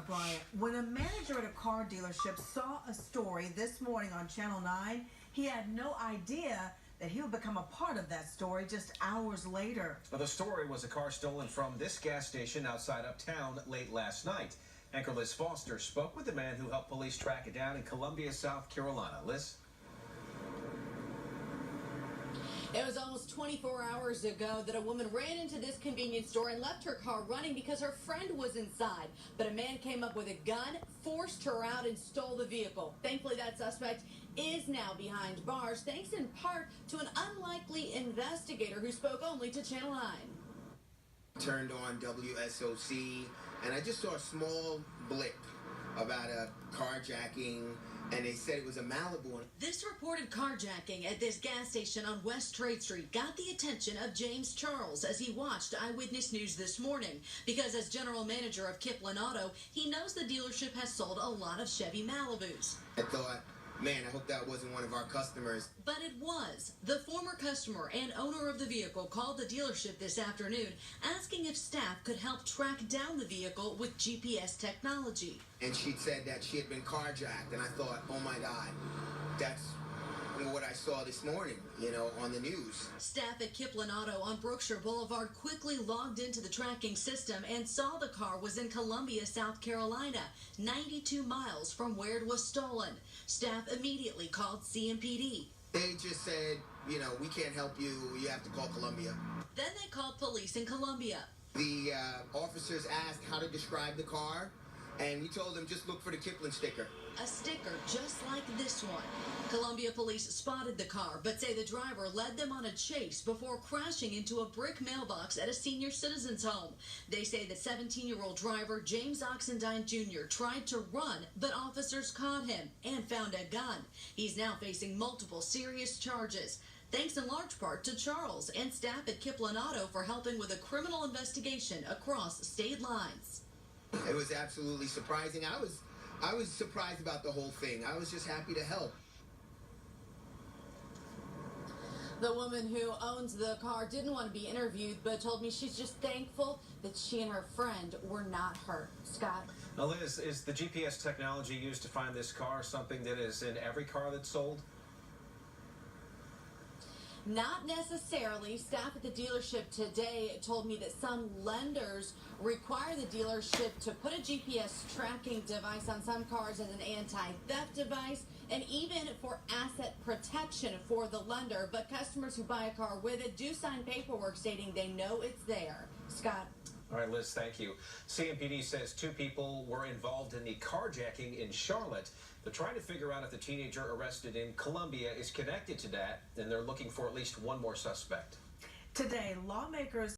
Bryant, when a manager at a car dealership saw a story this morning on Channel 9, he had no idea that he would become a part of that story just hours later. Well, the story was a car stolen from this gas station outside uptown late last night. Anchor Liz Foster spoke with the man who helped police track it down in Columbia, South Carolina. Liz? It was almost 24 hours ago that a woman ran into this convenience store and left her car running because her friend was inside. But a man came up with a gun, forced her out, and stole the vehicle. Thankfully, that suspect is now behind bars, thanks in part to an unlikely investigator who spoke only to Channel 9. Turned on WSOC, and I just saw a small blip about a carjacking, and they said it was a Malibu. This reported carjacking at this gas station on West Trade Street got the attention of James Charles as he watched Eyewitness News this morning, because as general manager of Kiplin Auto, he knows the dealership has sold a lot of Chevy Malibus. I thought, man, I hope that wasn't one of our customers. But it was. The former customer and owner of the vehicle called the dealership this afternoon asking if staff could help track down the vehicle with GPS technology. And she said that she had been carjacked, and I thought, oh my God, that's what I saw this morning, on the news. Staff at Kiplin Auto on Brookshire Boulevard quickly logged into the tracking system and saw the car was in Columbia, South Carolina, 92 miles from where it was stolen. Staff immediately called CMPD. They just said, we can't help you, you have to call Columbia. Then they called police in Columbia. The officers asked how to describe the car, and we told them just look for the Kiplin sticker. A sticker just like this one. Columbia police spotted the car, but say the driver led them on a chase before crashing into a brick mailbox at a senior citizen's home. They say the 17-year-old driver, James Oxendine Jr., tried to run, but officers caught him and found a gun. He's now facing multiple serious charges. Thanks in large part to Charles and staff at Kiplin Auto for helping with a criminal investigation across state lines. It was absolutely surprising. I was surprised about the whole thing. I was just happy to help. The woman who owns the car didn't want to be interviewed, but told me she's just thankful that she and her friend were not hurt. Scott? Now, Liz, is the GPS technology used to find this car something that is in every car that's sold? Not necessarily. Staff at the dealership today told me that some lenders require the dealership to put a GPS tracking device on some cars as an anti-theft device and even for asset protection for the lender. But customers who buy a car with it do sign paperwork stating they know it's there. Scott? All right, Liz, thank you. CMPD says 2 people were involved in the carjacking in Charlotte. They're trying to figure out if the teenager arrested in Columbia is connected to that, and they're looking for at least one more suspect. Today, lawmakers